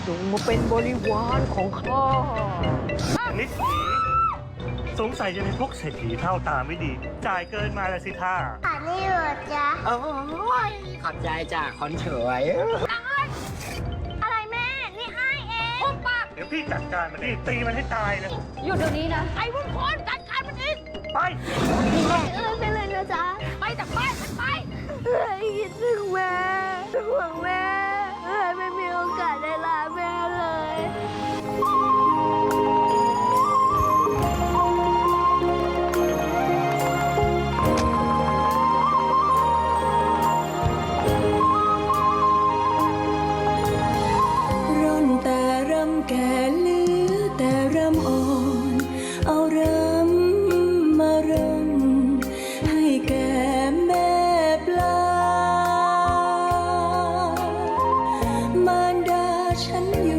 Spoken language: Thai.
จงมาเป็นบริวารของข้า นิสีสงสัยจะเป็นพวกเศรษฐีเท่าตาไม่ดี จ่ายเกินมาแล้วสิท่า อันนี้เหรอจ๊ะ โอ้ยขอบใจจ้ะคนเฉย อะไรแม่ นี่ไอเองหุบปาก เดี๋ยวพี่จัดการมันนี่ตีมันให้ตายเลย หยุดเดี๋ยวนี้นะ ไอ้พวกคนจัดการมันเอง ไป ไปเลยนะจ๊ะ ไปจากบ้านฉันไปคิดถึงแม่ห่วงแม่ไม่มีโอกาสได้ลาแม่เลย ร่อนแต่รำแก่เหลือแต่รำอ่อน เอารำมารำให้แก่แม่ปลามารดาฉันอยู่